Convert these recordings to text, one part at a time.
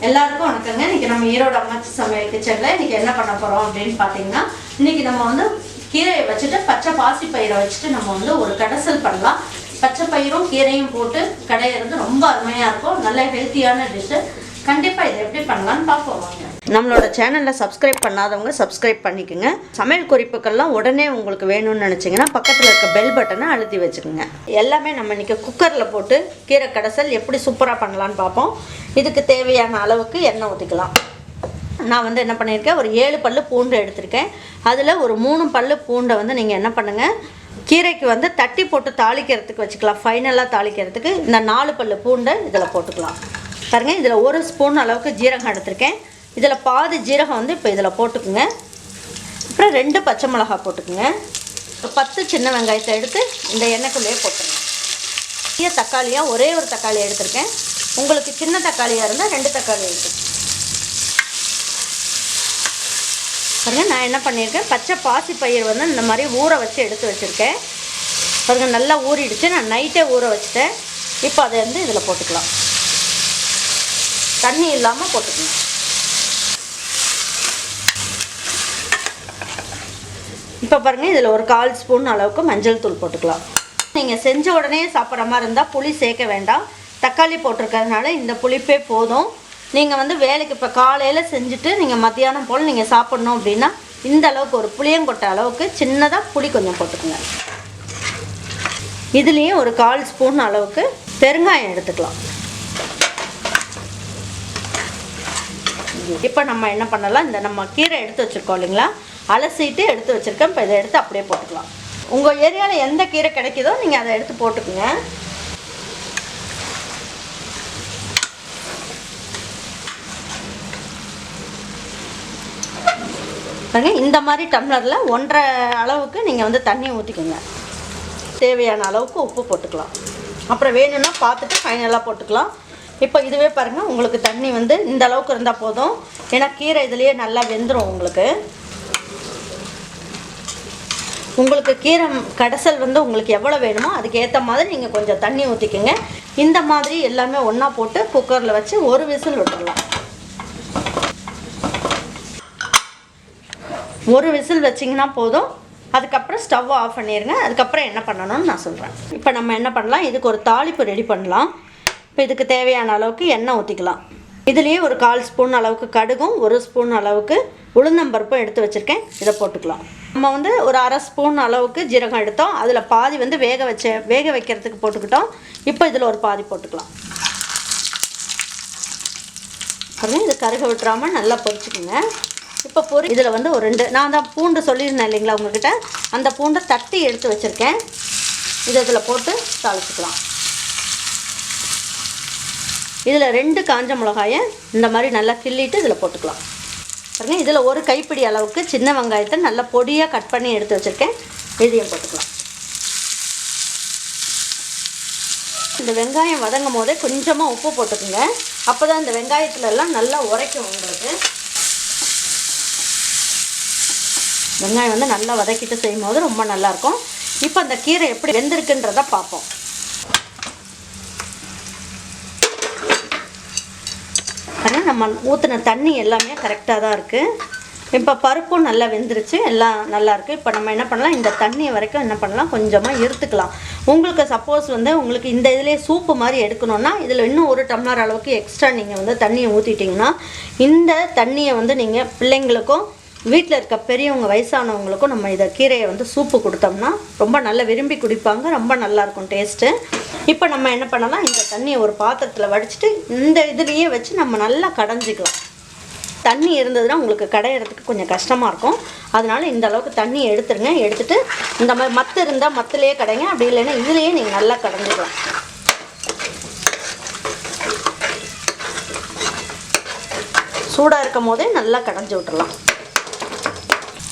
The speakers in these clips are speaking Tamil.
எல்லாருக்கும் வணக்கங்க. இன்னைக்கு நம்ம ஈரோடு அம்மாச்சி சமையல் கிச்சன்ல இன்னைக்கு என்ன பண்ண போறோம் அப்படின்னு பாத்தீங்கன்னா, இன்னைக்கு நம்ம வந்து கீரையை வச்சுட்டு பச்சை பாசி பயிரை வச்சுட்டு நம்ம வந்து ஒரு கடைசல் பண்ணலாம். பச்சை பயிரும் கீரையும் போட்டு கடையிறது ரொம்ப அருமையா இருக்கும். நல்ல ஹெல்த்தியான டிஷ். கண்டிப்பா இதை எப்படி பண்ணலாம்னு பார்ப்போம் வாங்க. நம்மளோட சேனல்ல சப்ஸ்கிரைப் பண்ணாதவங்க சப்ஸ்கிரைப் பண்ணிக்கோங்க. சமையல் குறிப்புகள்லாம் உடனே உங்களுக்கு வேணும்னு நினைச்சீங்கன்னா பக்கத்தில் இருக்க பெல் பட்டனை அழுத்தி வச்சுக்கோங்க. எல்லாமே நம்ம இன்னைக்கு குக்கரில் போட்டு கீரை கடைசல் எப்படி சூப்பராக பண்ணலான்னு பார்ப்போம். இதுக்கு தேவையான அளவுக்கு எண்ணெய் ஊற்றிக்கலாம். நான் வந்து என்ன பண்ணியிருக்கேன், ஒரு 7 பல்லு பூண்டு எடுத்திருக்கேன். அதில் ஒரு 3 பல்லு பூண்டை வந்து நீங்கள் என்ன பண்ணுங்கள், கீரைக்கு வந்து தட்டி போட்டு தாளிக்கிறதுக்கு வச்சுக்கலாம். ஃபைனலாக தாளிக்கிறதுக்கு இந்த 4 பல்லு பூண்டை இதில் போட்டுக்கலாம். பாருங்கள், இதில் 1 ஸ்பூன் அளவுக்கு ஜீரகம் எடுத்திருக்கேன். இதில் பாதி ஜீரகம் வந்து இப்போ இதில் போட்டுக்குங்க. அப்புறம் 2 பச்சை மிளகாய் போட்டுக்குங்க. ஒரு 10 சின்ன வெங்காயத்தை எடுத்து இந்த எண்ணெய்க்குள்ளேயே போட்டுருங்க. பெரிய தக்காளியாக ஒரே ஒரு தக்காளி எடுத்திருக்கேன். உங்களுக்கு சின்ன தக்காளியாக இருந்தால் 2 தக்காளி எடுத்துக்கேன். பாருங்கள், நான் என்ன பண்ணியிருக்கேன், பச்சை பாசி பயிர் வந்து இந்த மாதிரி ஊற வச்சு எடுத்து வச்சுருக்கேன். பாருங்கள், நல்லா ஊறிடுச்சு. நான் நைட்டே ஊற வச்சுட்டேன். இப்போ அதை வந்து இதில் போட்டுக்கலாம். தண்ணி இல்லாமல் போட்டுக்கணும். இப்போ பாருங்கள், இதில் ஒரு 1/4 ஸ்பூன் அளவுக்கு மஞ்சள் தூள் போட்டுக்கலாம். நீங்கள் செஞ்ச உடனே சாப்பிட்ற மாதிரி இருந்தால் புளி சேர்க்க வேண்டாம். தக்காளி போட்டிருக்கிறதுனால இந்த புளிப்பே போதும். நீங்கள் வந்து வேலைக்கு இப்போ காலையில் செஞ்சுட்டு நீங்கள் மத்தியானம் போல் நீங்கள் சாப்பிட்ணும் அப்படின்னா இந்த அளவுக்கு ஒரு புளியங்கொட்டை அளவுக்கு சின்னதாக புளி கொஞ்சம் போட்டுக்குங்க. இதுலேயும் ஒரு 1/4 ஸ்பூன் அளவுக்கு பெருங்காயம் எடுத்துக்கலாம். இப்போ நம்ம என்ன பண்ணலாம், இந்த நம்ம கீரை எடுத்து வச்சுருக்கோம் இல்லைங்களா, அலசிட்டு எடுத்து வச்சுருக்கேன். இப்போ இதை எடுத்து அப்படியே போட்டுக்கலாம். உங்கள் ஏரியாவில் எந்த கீரை கிடைக்குதோ நீங்கள் அதை எடுத்து போட்டுக்குங்க. இந்த மாதிரி டம்ளரில் 1.5 அளவுக்கு நீங்கள் வந்து தண்ணி ஊற்றிக்கோங்க. தேவையான அளவுக்கு உப்பு போட்டுக்கலாம். அப்புறம் வேணும்னா பார்த்துட்டு ஃபைனலாக போட்டுக்கலாம். இப்போ இதுவே பாருங்கள், உங்களுக்கு தண்ணி வந்து இந்த அளவுக்கு இருந்தால் போதும். ஏன்னா கீரை இதுலேயே நல்லா வெந்துடும். உங்களுக்கு கீரை கடைசல் வந்து உங்களுக்கு எவ்வளோ வேணுமோ அதுக்கு ஏற்ற மாதிரி நீங்கள் கொஞ்சம் தண்ணி ஊற்றிக்கோங்க. இந்த மாதிரி எல்லாமே ஒன்றா போட்டு குக்கரில் வச்சு ஒரு விசில் விட்டுடலாம். ஒரு விசில் வச்சிங்கன்னா போதும். அதுக்கப்புறம் ஸ்டவ் ஆஃப் பண்ணிடுங்க. அதுக்கப்புறம் என்ன பண்ணணும்னு நான் சொல்கிறேன். இப்போ நம்ம என்ன பண்ணலாம், இதுக்கு ஒரு தாளிப்பு ரெடி பண்ணலாம். இப்போ இதுக்கு தேவையான அளவுக்கு எண்ணெய் ஊற்றிக்கலாம். இதுலேயே ஒரு 1/4 ஸ்பூன் அளவுக்கு கடுகும் 1 ஸ்பூன் அளவுக்கு உளுந்தம்பருப்பும் எடுத்து வச்சுருக்கேன். இதை போட்டுக்கலாம். நம்ம வந்து ஒரு 1/2 ஸ்பூன் அளவுக்கு ஜீரகம் எடுத்தோம். அதில் பாதி வந்து வேக வைக்கிறதுக்கு போட்டுக்கிட்டோம். இப்போ இதில் ஒரு பாதி போட்டுக்கலாம். பாருங்கள், இது கருக விட்டுறாமல் நல்லா பொரிச்சுக்குங்க. இப்போ இதில் வந்து ஒரு 2 நான் தான் பூண்டு சொல்லியிருந்தேன் இல்லைங்களா உங்கள்கிட்ட, அந்த பூண்டை தட்டி எடுத்து வச்சுருக்கேன். இதில் போட்டு தாளிச்சுக்கலாம். இதில் 2 காஞ்ச மிளகாயை இந்த மாதிரி நல்லா கிள்ளிட்டு இதில் போட்டுக்கலாம். பாருங்கள், இதில் ஒரு கைப்பிடி அளவுக்கு சின்ன வெங்காயத்தை நல்லா பொடியாக கட் பண்ணி எடுத்து வச்சுருக்கேன். இதையும் போட்டுக்கலாம். இந்த வெங்காயம் வதங்கும் போதே கொஞ்சமாக உப்பு போட்டுக்குங்க. அப்போ தான் இந்த வெங்காயத்துலலாம் நல்லா உரைக்கும் உங்களுக்கு. வெங்காயம் வந்து நல்லா வதக்கிட்டு செய்யும் போது ரொம்ப நல்லாயிருக்கும். இப்போ அந்த கீரை எப்படி வெந்திருக்குன்றதை பார்ப்போம். ஆனால் நம்ம ஊற்றின தண்ணி எல்லாமே கரெக்டாக தான் இருக்குது. இப்போ பருப்பும் நல்லா வெந்துருச்சு, எல்லாம் நல்லாயிருக்கு. இப்போ நம்ம என்ன பண்ணலாம், இந்த தண்ணியை வரைக்கும் என்ன பண்ணலாம், கொஞ்சமாக இருத்துக்கலாம். உங்களுக்கு சப்போஸ் வந்து உங்களுக்கு இந்த இதிலே சூப்பு மாதிரி எடுக்கணுன்னா இதில் இன்னும் 1 டம்ளர் அளவுக்கு எக்ஸ்ட்ரா நீங்கள் வந்து தண்ணியை ஊற்றிட்டிங்கன்னா இந்த தண்ணியை வந்து நீங்கள் பிள்ளைங்களுக்கும் வீட்டில் இருக்க பெரியவங்க வயசானவங்களுக்கும் நம்ம இதை கீரையை வந்து சூப்பு கொடுத்தோம்னா ரொம்ப நல்லா விரும்பி குடிப்பாங்க. ரொம்ப நல்லாயிருக்கும் டேஸ்ட்டு. இப்போ நம்ம என்ன பண்ணலாம், இந்த தண்ணியை ஒரு பாத்திரத்தில் வடிச்சிட்டு இந்த இதுலேயே வச்சு நம்ம நல்லா கடைஞ்சிக்கலாம். தண்ணி இருந்ததுன்னா உங்களுக்கு கடையிறதுக்கு கொஞ்சம் கஷ்டமாக இருக்கும். அதனால் இந்த அளவுக்கு தண்ணி எடுத்துருங்க. எடுத்துகிட்டு இந்த மாதிரி மத்து இருந்தால் மத்துலேயே கடைங்க, அப்படி இல்லைன்னா இதுலேயே நீங்கள் நல்லா கடைஞ்சிக்கலாம். சூடாக இருக்கும் போதே நல்லா கடைஞ்சி விட்டுடலாம்.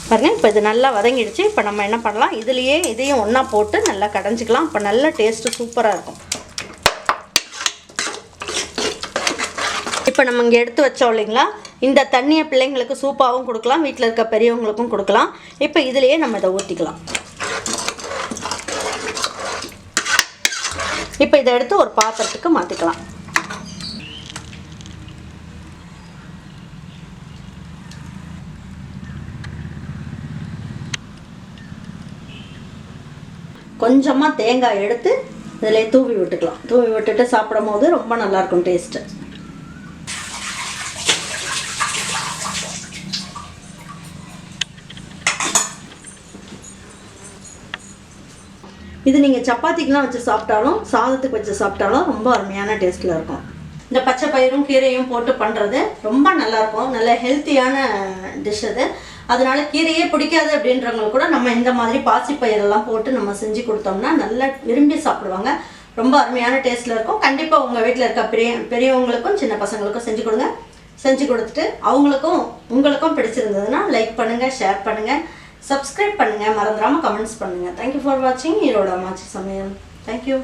பாருங்கள், இப்போ இது நல்லா வதங்கிடுச்சு. இப்போ நம்ம என்ன பண்ணலாம், இதுலேயே இதையும் ஒன்றா போட்டு நல்லா கடைஞ்சிக்கலாம். இப்போ நல்ல டேஸ்ட்டு சூப்பராக இருக்கும். இப்போ நம்ம இங்கே எடுத்து வச்சோம் இல்லைங்களா, இந்த தண்ணியை பிள்ளைங்களுக்கு சூப்பாகவும் கொடுக்கலாம், வீட்டில் இருக்க பெரியவங்களுக்கும் கொடுக்கலாம். இப்போ இதுலேயே நம்ம இதை ஊற்றிக்கலாம். இப்போ இதை எடுத்து ஒரு பாத்திரத்துக்கு மாற்றிக்கலாம். கொஞ்சமாக தேங்காய் எடுத்து இதில் தூவி விட்டுக்கலாம். தூவி விட்டுட்டு சாப்பிடும் போது ரொம்ப நல்லாயிருக்கும் டேஸ்ட்டு. இது நீங்கள் சப்பாத்திக்கெலாம் வச்சு சாப்பிட்டாலும் சாதத்துக்கு வச்சு சாப்பிட்டாலும் ரொம்ப அருமையான டேஸ்ட்டில் இருக்கும். இந்த பச்சை பயிரும் கீரையும் போட்டு பண்ணுறது ரொம்ப நல்லாயிருக்கும். நல்ல ஹெல்த்தியான டிஷ் அது. அதனால கீரையே பிடிக்காது அப்படின்றவங்களுக்கு கூட நம்ம இந்த மாதிரி பாசிப்பயிரெல்லாம் போட்டு நம்ம செஞ்சு கொடுத்தோம்னா நல்லா விரும்பி சாப்பிடுவாங்க. ரொம்ப அருமையான டேஸ்ட்டில் இருக்கும். கண்டிப்பாக உங்கள் வீட்டில் இருக்க பெரியவங்களுக்கும் சின்ன பசங்களுக்கும் செஞ்சு கொடுங்க. செஞ்சு கொடுத்துட்டு அவங்களுக்கும் உங்களுக்கும் பிடிச்சிருந்ததுன்னா லைக் பண்ணுங்கள், ஷேர் பண்ணுங்கள், சப்ஸ்கிரைப் பண்ணுங்கள், மறந்துடாமல் கமெண்ட்ஸ் பண்ணுங்கள். தேங்க்யூ ஃபார் வாட்சிங் ஈரோடு அம்மாச்சி சமையல். தேங்க்யூ.